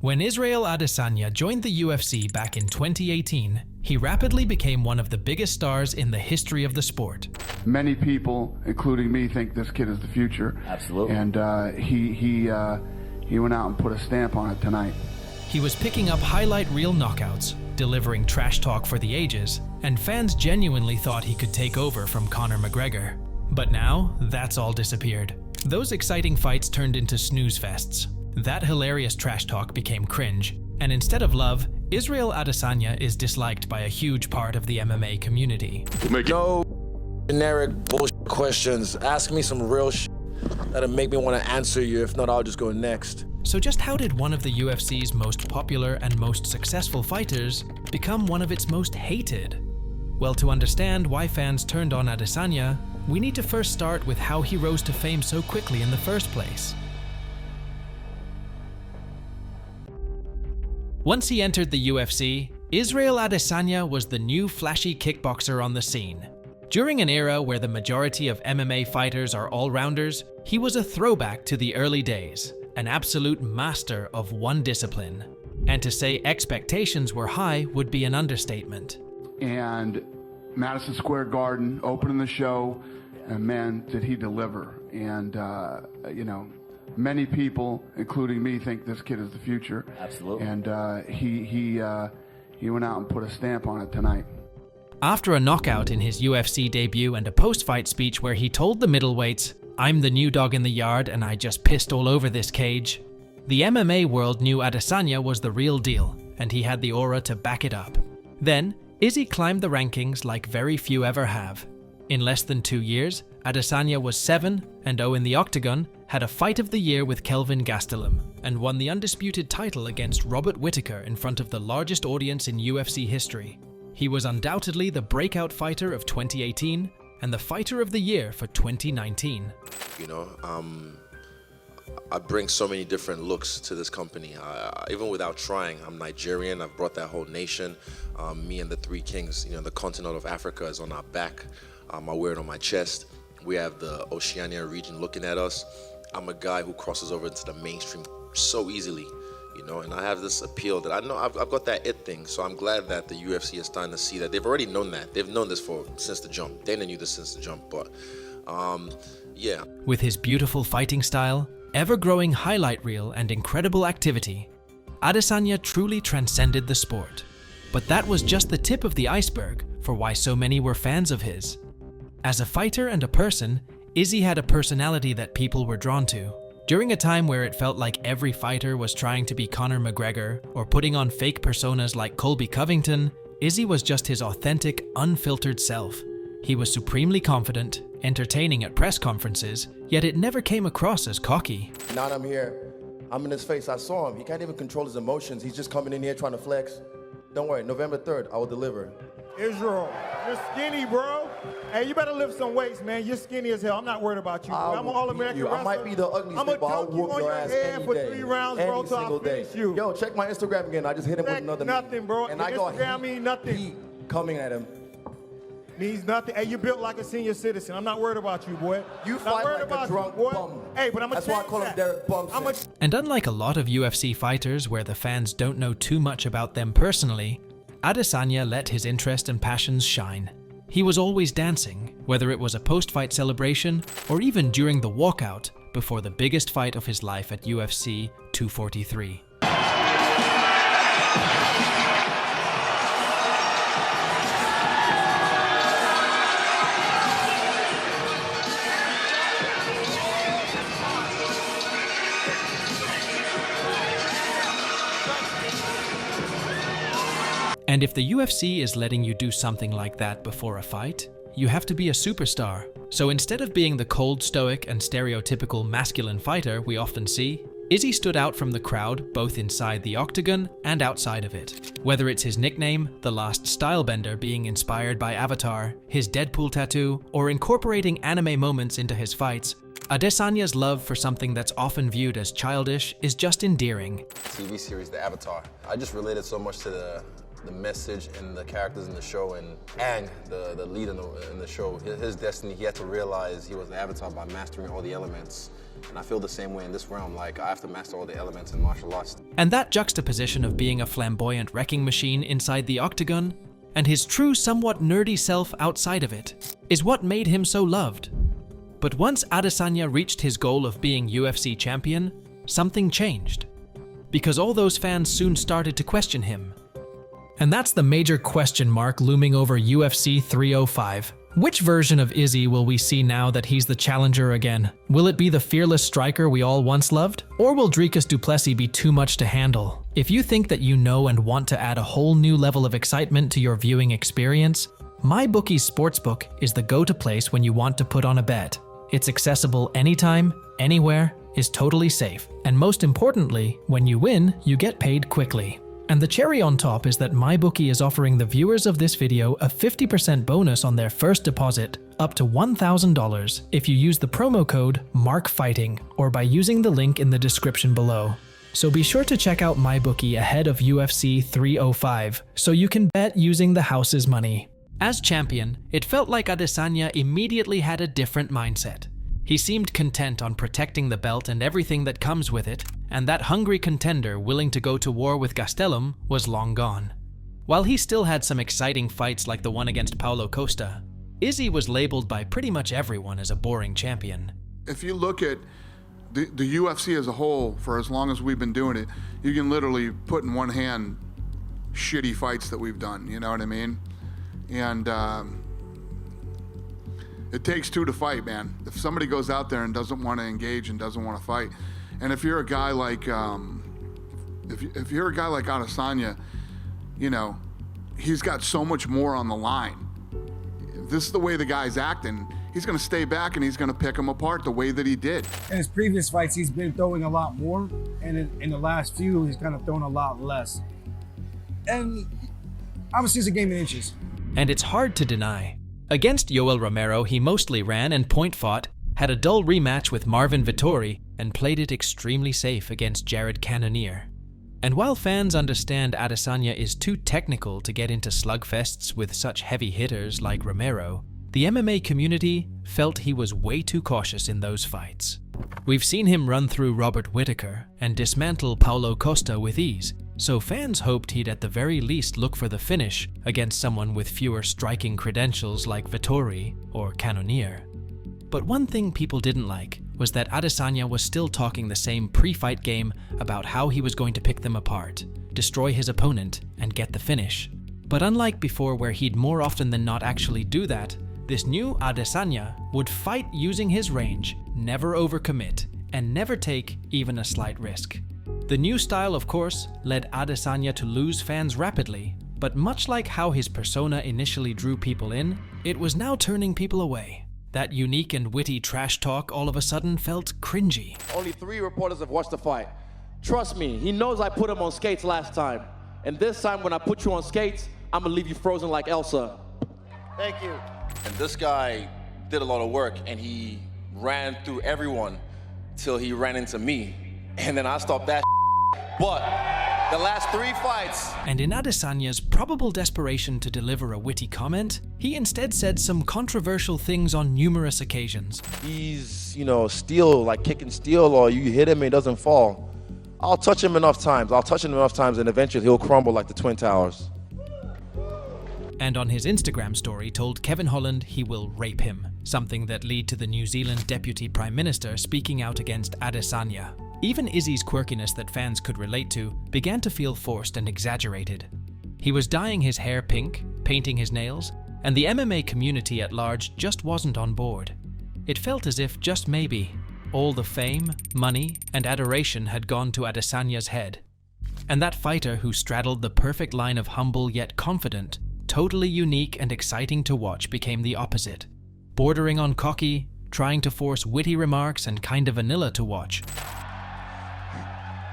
When Israel Adesanya joined the UFC back in 2018, he rapidly became one of the biggest stars in the history of the sport. Many people, including me, think this kid is the future. Absolutely. And he went out and put a stamp on it tonight. He was picking up highlight reel knockouts, delivering trash talk for the ages, and fans genuinely thought he could take over from Conor McGregor. But now, that's all disappeared. Those exciting fights turned into snooze fests. That hilarious trash talk became cringe, and instead of love, Israel Adesanya is disliked by a huge part of the MMA community. No generic bullshit questions. Ask me some real shit that'll make me want to answer you. If not, I'll just go next. So just how did one of the UFC's most popular and most successful fighters become one of its most hated? Well, to understand why fans turned on Adesanya, we need to first start with how he rose to fame so quickly in the first place. Once he entered the UFC, Israel Adesanya was the new flashy kickboxer on the scene. During an era where the majority of MMA fighters are all-rounders, he was a throwback to the early days, an absolute master of one discipline. And to say expectations were high would be an understatement. And Madison Square Garden, opening the show, and man, did he deliver. And, many people, including me, think this kid is the future. Absolutely. And he went out and put a stamp on it tonight. After a knockout in his UFC debut and a post-fight speech where he told the middleweights, "I'm the new dog in the yard and I just pissed all over this cage," the MMA world knew Adesanya was the real deal, and he had the aura to back it up. Then, Izzy climbed the rankings like very few ever have. In less than 2 years, Adesanya was 7-0 in the octagon, had a fight of the year with Kelvin Gastelum, and won the undisputed title against Robert Whittaker in front of the largest audience in UFC history. He was undoubtedly the breakout fighter of 2018 and the fighter of the year for 2019. I bring so many different looks to this company. Even without trying, I'm Nigerian. I've brought that whole nation. Me and the Three Kings, the continent of Africa is on our back. I wear it on my chest. We have the Oceania region looking at us. I'm a guy who crosses over into the mainstream so easily, and I have this appeal that I know I've got that it thing. So I'm glad that the UFC is starting to see that. They've already known that. They've known this since the jump. Dana knew this since the jump, but yeah. With his beautiful fighting style, ever-growing highlight reel, and incredible activity, Adesanya truly transcended the sport. But that was just the tip of the iceberg for why so many were fans of his. As a fighter and a person, Izzy had a personality that people were drawn to. During a time where it felt like every fighter was trying to be Conor McGregor or putting on fake personas like Colby Covington, Izzy was just his authentic, unfiltered self. He was supremely confident, entertaining at press conferences, yet it never came across as cocky. Now that I'm here, I'm in his face. I saw him. He can't even control his emotions. He's just coming in here trying to flex. Don't worry, November 3rd, I will deliver. Israel, you're skinny, bro. Hey, you better lift some weights, man. You're skinny as hell. I'm not worried about you. I'm an All-American wrestler. I might be the ugliest thing, but I'll whoop your ass any for day. 3 rounds, any bro, till I single day. finish you. Yo, check my Instagram again. I just hit him with another nothing, bro. And Your I got Instagram mean nothing. heat coming at him. Means nothing. Hey, you built like a senior citizen. I'm not worried about you, boy. You not fight worried like about a drunk you, boy. bum. Hey, but I'm That's why I call him Derek Bump. And unlike a lot of UFC fighters where the fans don't know too much about them personally, Adesanya let his interest and passions shine. He was always dancing, whether it was a post-fight celebration or even during the walkout before the biggest fight of his life at UFC 243. And if the UFC is letting you do something like that before a fight, you have to be a superstar. So instead of being the cold, stoic, and stereotypical masculine fighter we often see, Izzy stood out from the crowd both inside the octagon and outside of it. Whether it's his nickname, the last stylebender being inspired by Avatar, his Deadpool tattoo, or incorporating anime moments into his fights, Adesanya's love for something that's often viewed as childish is just endearing. TV series, The Avatar. I just related so much to the message and the characters in the show, and Aang, the lead in the show, his destiny, he had to realize he was the Avatar by mastering all the elements. And I feel the same way in this realm. Like, I have to master all the elements in martial arts. And that juxtaposition of being a flamboyant wrecking machine inside the octagon and his true, somewhat nerdy self outside of it is what made him so loved. But once Adesanya reached his goal of being UFC champion, something changed. Because all those fans soon started to question him. And that's the major question mark looming over UFC 305. Which version of Izzy will we see now that he's the challenger again? Will it be the fearless striker we all once loved? Or will Dricus du Plessis be too much to handle? If you think that you know and want to add a whole new level of excitement to your viewing experience, MyBookie's Sportsbook is the go-to place when you want to put on a bet. It's accessible anytime, anywhere, is totally safe, and most importantly, when you win, you get paid quickly. And the cherry on top is that MyBookie is offering the viewers of this video a 50% bonus on their first deposit, up to $1,000, if you use the promo code MARKFIGHTING or by using the link in the description below. So be sure to check out MyBookie ahead of UFC 305 so you can bet using the house's money. As champion, it felt like Adesanya immediately had a different mindset. He seemed content on protecting the belt and everything that comes with it, and that hungry contender willing to go to war with Gastelum was long gone. While he still had some exciting fights like the one against Paulo Costa, Izzy was labeled by pretty much everyone as a boring champion. If you look at the UFC as a whole, for as long as we've been doing it, you can literally put in one hand shitty fights that we've done, you know what I mean? And it takes two to fight, man. If somebody goes out there and doesn't want to engage and doesn't want to fight, and if you're a guy like, if you're a guy like Adesanya, you know, he's got so much more on the line. If this is the way the guy's acting, he's going to stay back and he's going to pick him apart the way that he did. In his previous fights, he's been throwing a lot more, and in the last few, he's kind of thrown a lot less. And obviously, it's a game of inches. And it's hard to deny. Against Yoel Romero, he mostly ran and point fought, had a dull rematch with Marvin Vettori, and played it extremely safe against Jared Cannonier. And while fans understand Adesanya is too technical to get into slugfests with such heavy hitters like Romero, the MMA community felt he was way too cautious in those fights. We've seen him run through Robert Whittaker and dismantle Paulo Costa with ease, so fans hoped he'd at the very least look for the finish against someone with fewer striking credentials like Vettori or Cannonier. But one thing people didn't like was that Adesanya was still talking the same pre-fight game about how he was going to pick them apart, destroy his opponent, and get the finish. But unlike before where he'd more often than not actually do that, this new Adesanya would fight using his range, never overcommit, and never take even a slight risk. The new style, of course, led Adesanya to lose fans rapidly, but much like how his persona initially drew people in, it was now turning people away. That unique and witty trash talk all of a sudden felt cringy. Only 3 reporters have watched the fight. Trust me, he knows I put him on skates last time. And this time when I put you on skates, I'm gonna leave you frozen like Elsa. Thank you. And this guy did a lot of work, and he ran through everyone till he ran into me. And then I stopped that. But the last 3 fights. And in Adesanya's probable desperation to deliver a witty comment, he instead said some controversial things on numerous occasions. He's, you know, steel, like kicking steel, or you hit him and he doesn't fall. I'll touch him enough times. And eventually he'll crumble like the Twin Towers. And on his Instagram story told Kevin Holland he will rape him, something that led to the New Zealand Deputy Prime Minister speaking out against Adesanya. Even Izzy's quirkiness that fans could relate to began to feel forced and exaggerated. He was dyeing his hair pink, painting his nails, and the MMA community at large just wasn't on board. It felt as if, just maybe, all the fame, money, and adoration had gone to Adesanya's head. And that fighter who straddled the perfect line of humble yet confident, totally unique and exciting to watch became the opposite, bordering on cocky, trying to force witty remarks and kinda vanilla to watch.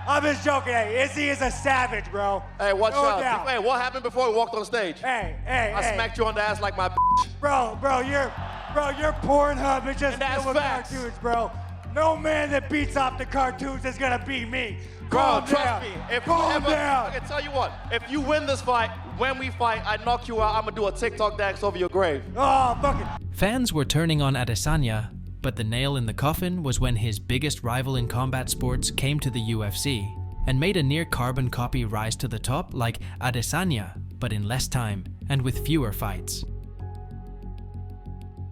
I'm just joking. Hey, Izzy is a savage, bro. Hey, watch No out. doubt. Hey, what happened before we walked on stage? I smacked you on the ass like my bitch. Bro, your Pornhub is just And that's filled with facts. cartoons, bro. No man that beats off the cartoons is gonna beat me. Bro, Calm trust down. me. If Calm you ever, down. I can tell you what, if you win this fight, when we fight, I knock you out, I'm gonna do a TikTok dance over your grave. Oh, fuck it. Fans were turning on Adesanya, But the nail in the coffin was when his biggest rival in combat sports came to the UFC and made a near-carbon copy rise to the top like Adesanya, but in less time and with fewer fights.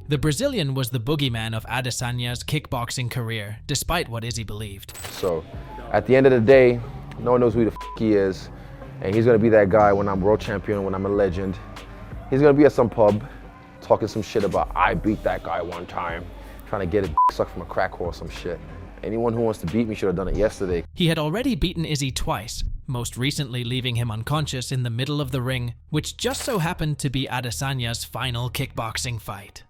The Brazilian was the boogeyman of Adesanya's kickboxing career, despite what Izzy believed. So, at the end of the day, no one knows who the he is, and he's gonna be that guy when I'm world champion, when I'm a legend. He's gonna be at some pub, talking some shit about, I beat that guy one time, trying to get a sucked from a crack whore or some shit. Anyone who wants to beat me should have done it yesterday. He had already beaten Izzy twice, most recently leaving him unconscious in the middle of the ring, which just so happened to be Adesanya's final kickboxing fight.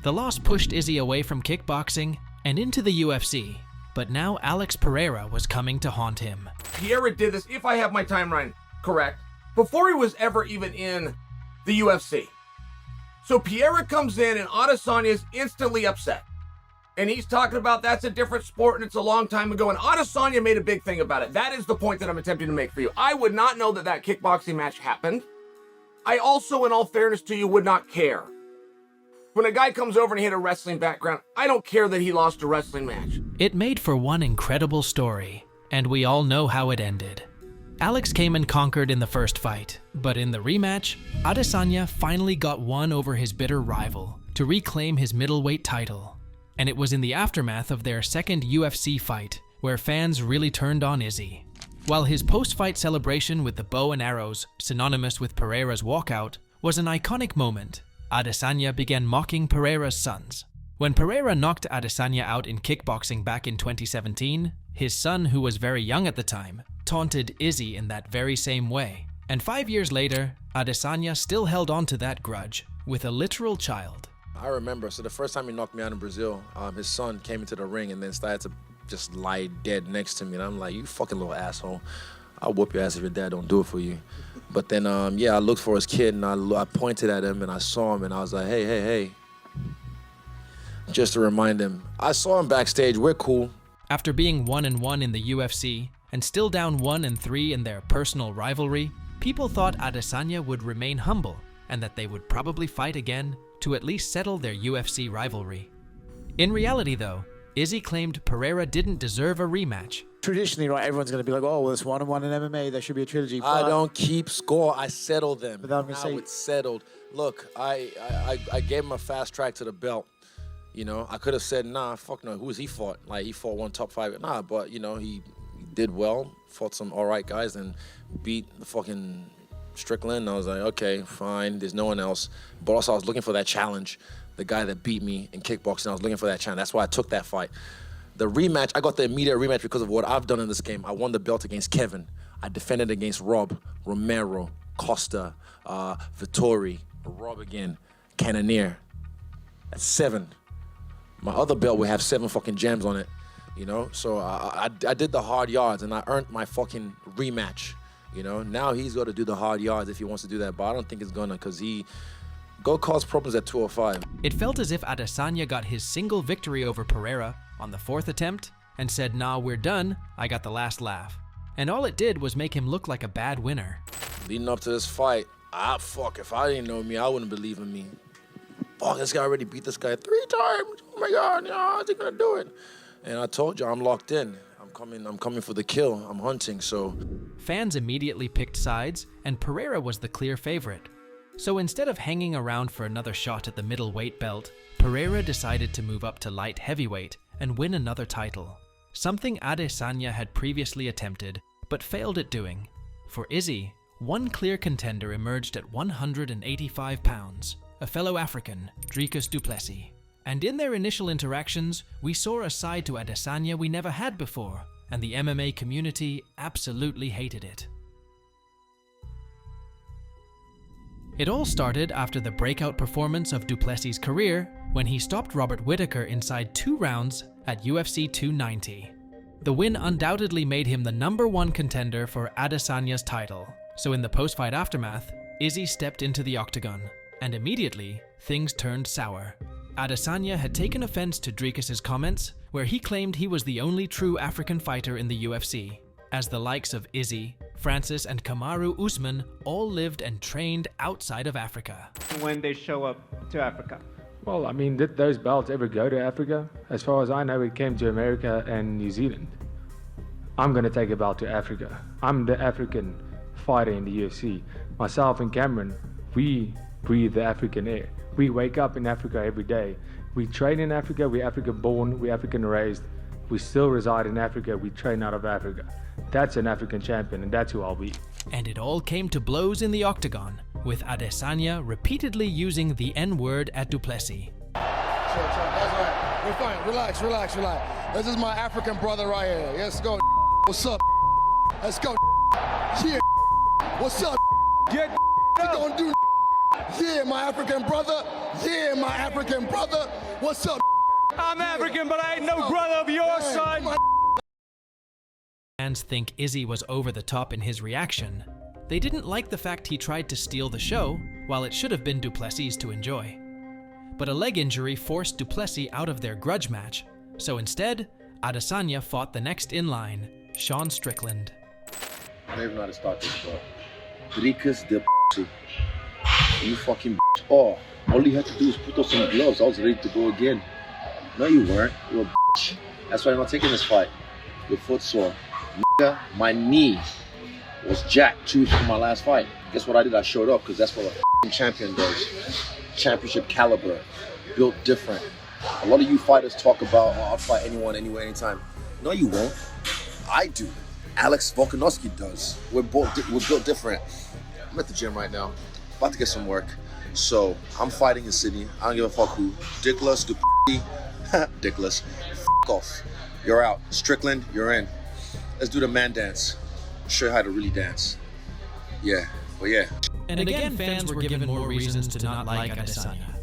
The loss pushed Izzy away from kickboxing and into the UFC, but now Alex Pereira was coming to haunt him. Pereira did this, if I have my timeline correct, before he was ever even in the UFC. So Pereira comes in and Adesanya is instantly upset. And he's talking about that's a different sport and it's a long time ago. And Adesanya made a big thing about it. That is the point that I'm attempting to make for you. I would not know that that kickboxing match happened. I also, in all fairness to you, would not care. When a guy comes over and he had a wrestling background, I don't care that he lost a wrestling match. It made for one incredible story, and we all know how it ended. Alex came and conquered in the first fight, but in the rematch, Adesanya finally got one over his bitter rival to reclaim his middleweight title. And it was in the aftermath of their second UFC fight where fans really turned on Izzy. While his post-fight celebration with the bow and arrows, synonymous with Pereira's walkout, was an iconic moment, Adesanya began mocking Pereira's sons. When Pereira knocked Adesanya out in kickboxing back in 2017, his son, who was very young at the time, taunted Izzy in that very same way. And 5 years later, Adesanya still held on to that grudge with a literal child. I remember, so the first time he knocked me out in Brazil, his son came into the ring and then started to just lie dead next to me. And I'm like, you fucking little asshole. I'll whoop your ass if your dad don't do it for you. But then, I looked for his kid and I pointed at him and I saw him and I was like, hey. Just to remind him. I saw him backstage, we're cool. After being 1-1 in the UFC and still down 1-3 in their personal rivalry, people thought Adesanya would remain humble and that they would probably fight again to at least settle their UFC rivalry. In reality though, Izzy claimed Pereira didn't deserve a rematch. Traditionally, right, everyone's going to be like, oh, well, it's 1-1 in MMA, there should be a trilogy. I don't keep score, I settle them. But I'm gonna say, it's settled. Look, I gave him a fast track to the belt. You know, I could have said, nah, fuck no, who has he fought? Like, he fought one top 5. Nah, but, you know, he did well, fought some all right guys, and beat the fucking Strickland. I was like, okay, fine, there's no one else. But also, I was looking for that challenge. The guy that beat me in kickboxing, I was looking for that challenge. That's why I took that fight. The rematch, I got the immediate rematch because of what I've done in this game. I won the belt against Kevin. I defended against Rob, Romero, Costa, Vittori, Rob again, Cannonier. That's 7. My other belt would have 7 fucking gems on it, you know? So I did the hard yards and I earned my fucking rematch, you know? Now he's got to do the hard yards if he wants to do that, but I don't think it's gonna because he go cause problems at 205. It felt as if Adesanya got his single victory over Pereira on the 4th attempt and said, nah, we're done, I got the last laugh. And all it did was make him look like a bad winner. Leading up to this fight, if I didn't know me, I wouldn't believe in me. Fuck, this guy already beat this guy 3 times. Oh my God, how's he gonna do it? And I told you, I'm locked in. I'm coming for the kill. I'm hunting, so. Fans immediately picked sides, and Pereira was the clear favorite. So instead of hanging around for another shot at the middleweight belt, Pereira decided to move up to light heavyweight and win another title. Something Adesanya had previously attempted, but failed at doing. For Izzy, one clear contender emerged at 185 pounds. A fellow African, Dricus du Plessis. And in their initial interactions, we saw a side to Adesanya we never had before, and the MMA community absolutely hated it. It all started after the breakout performance of du Plessis' career when he stopped Robert Whittaker inside 2 rounds at UFC 290. The win undoubtedly made him the #1 contender for Adesanya's title, so in the post-fight aftermath, Izzy stepped into the octagon. And immediately, things turned sour. Adesanya had taken offense to Dricus' comments, where he claimed he was the only true African fighter in the UFC, as the likes of Izzy, Francis and Kamaru Usman all lived and trained outside of Africa. When they show up to Africa? Well, I mean, did those belts ever go to Africa? As far as I know, it came to America and New Zealand. I'm going to take a belt to Africa. I'm the African fighter in the UFC. Myself and Cameron, we breathe the African air. We wake up in Africa every day. We train in Africa, we're African born, we're African raised. We still reside in Africa, we train out of Africa. That's an African champion, and that's who I'll be. And it all came to blows in the octagon, with Adesanya repeatedly using the N-word at Duplessis. That's right. We're fine. Relax. This is my African brother right here. Let's go. What's up? Let's go. Yeah. What's up? Get we gonna do. Yeah, my African brother. Yeah, my African brother. What's up? I'm African, but I ain't no brother of yours, son. Fans think Izzy was over the top in his reaction. They didn't like the fact he tried to steal the show, while it should have been Duplessis to enjoy. But a leg injury forced Duplessis out of their grudge match, so instead, Adesanya fought the next in line, Sean Strickland. I don't even know how to start this, bro. Dricus de you fucking bitch. Oh, all you had to do was put on some gloves. I was ready to go again. No, you weren't. You're a bitch. That's why I'm not taking this fight. Your foot sore. Nigga, my knee was jacked 2 weeks from my last fight. Guess what I did? I showed up because that's what a champion does. Championship caliber, built different. A lot of you fighters talk about, oh, I'll fight anyone, anywhere, anytime. No, you won't. I do. Alex Volkanovski does. We're built different. I'm at the gym right now, about to get some work. So I'm fighting in Sydney. I don't give a fuck who. Dickless, Dickless. F off. You're out. Strickland, you're in. Let's do the man dance. Show you how to really dance. Yeah, well, yeah. And again, fans were given more reasons to not like Adesanya.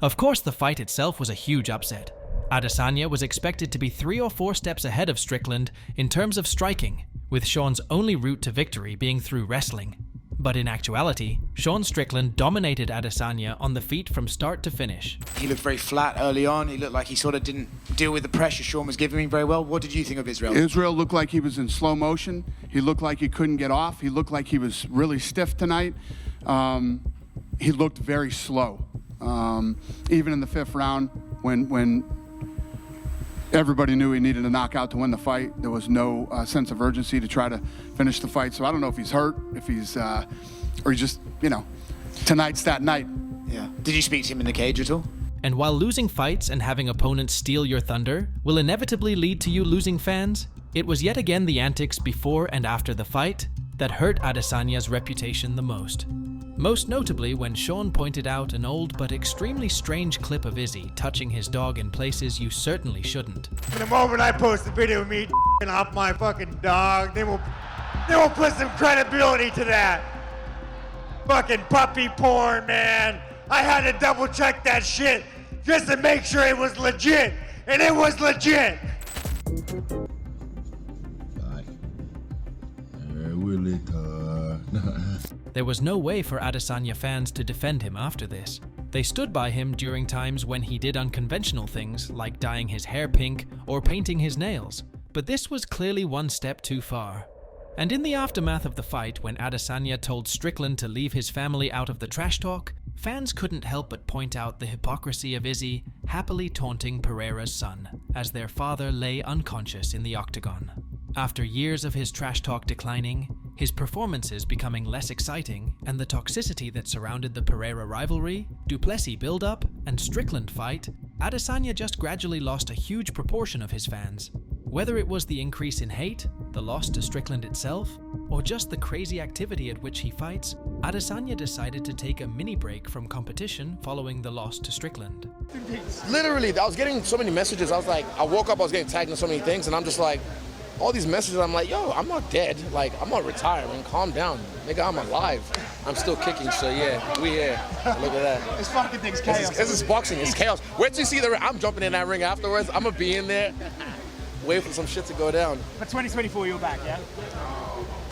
Of course, the fight itself was a huge upset. Adesanya was expected to be 3 or 4 steps ahead of Strickland in terms of striking, with Sean's only route to victory being through wrestling. But in actuality, Sean Strickland dominated Adesanya on the feet from start to finish. He looked very flat early on. He looked like he sort of didn't deal with the pressure Sean was giving him very well. What did you think of Israel? Israel looked like he was in slow motion. He looked like he couldn't get off. He looked like he was really stiff tonight. He looked very slow. Even in the 5th round, when everybody knew he needed a knockout to win the fight, there was no sense of urgency to try to finish the fight. So I don't know if he's hurt, if he's, or he's just, tonight's that night. Yeah. Did you speak to him in the cage at all? And while losing fights and having opponents steal your thunder will inevitably lead to you losing fans, it was yet again the antics before and after the fight that hurt Adesanya's reputation the most. Most notably when Sean pointed out an old but extremely strange clip of Izzy touching his dog in places you certainly shouldn't. The moment I post a video of me off my fucking dog, they will put some credibility to that. Fucking puppy porn, man. I had to double check that shit just to make sure it was legit, and it was legit. There was no way for Adesanya fans to defend him after this. They stood by him during times when he did unconventional things like dyeing his hair pink or painting his nails, but this was clearly one step too far. And in the aftermath of the fight, when Adesanya told Strickland to leave his family out of the trash talk, fans couldn't help but point out the hypocrisy of Izzy happily taunting Pereira's son as their father lay unconscious in the octagon. After years of his trash talk declining, his performances becoming less exciting, and the toxicity that surrounded the Pereira rivalry, Duplessis build-up, and Strickland fight, Adesanya just gradually lost a huge proportion of his fans. Whether it was the increase in hate, the loss to Strickland itself, or just the crazy activity at which he fights, Adesanya decided to take a mini break from competition following the loss to Strickland. Literally, I was getting so many messages. I woke up, I was getting tagged in so many things, and I'm just like, all these messages, I'm like, yo, I'm not dead. Like, I'm not retiring. Calm down. Nigga, I'm alive. I'm still kicking, so yeah, we here. Look at that. This fucking thing's chaos. This is boxing. It's chaos. Wait till you see the ring. I'm jumping in that ring afterwards. I'm going to be in there. Wait for some shit to go down. But 2024, you're back, yeah?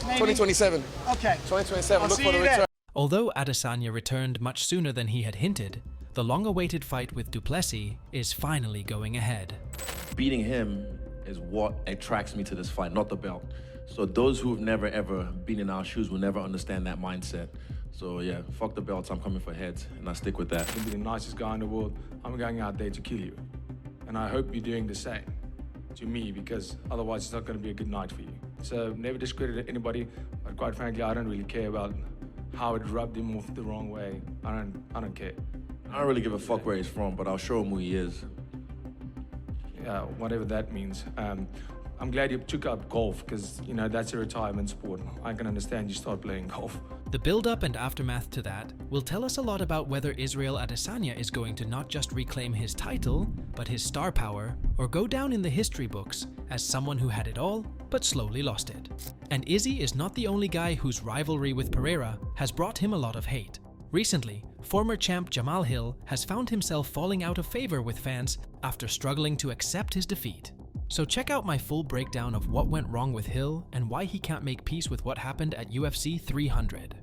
Maybe? 2027. Okay. 2027. I'll Look see for the you there. return. Although Adesanya returned much sooner than he had hinted, the long-awaited fight with Duplessis is finally going ahead. Beating him is what attracts me to this fight, not the belt. So those who've never ever been in our shoes will never understand that mindset. So yeah, fuck the belts, I'm coming for heads, and I stick with that. You can be the nicest guy in the world, I'm going out there to kill you. And I hope you're doing the same to me, because otherwise it's not going to be a good night for you. So never discredit anybody, but quite frankly, I don't really care about how it rubbed him off the wrong way. I don't care. I don't really give a fuck where he's from, but I'll show him who he is. Yeah, whatever that means. I'm glad you took up golf, because, you know, that's a retirement sport. I can understand you start playing golf. The build-up and aftermath to that will tell us a lot about whether Israel Adesanya is going to not just reclaim his title, but his star power, or go down in the history books as someone who had it all, but slowly lost it. And Izzy is not the only guy whose rivalry with Pereira has brought him a lot of hate. Recently, former champ Jamal Hill has found himself falling out of favor with fans after struggling to accept his defeat. So check out my full breakdown of what went wrong with Hill and why he can't make peace with what happened at UFC 300.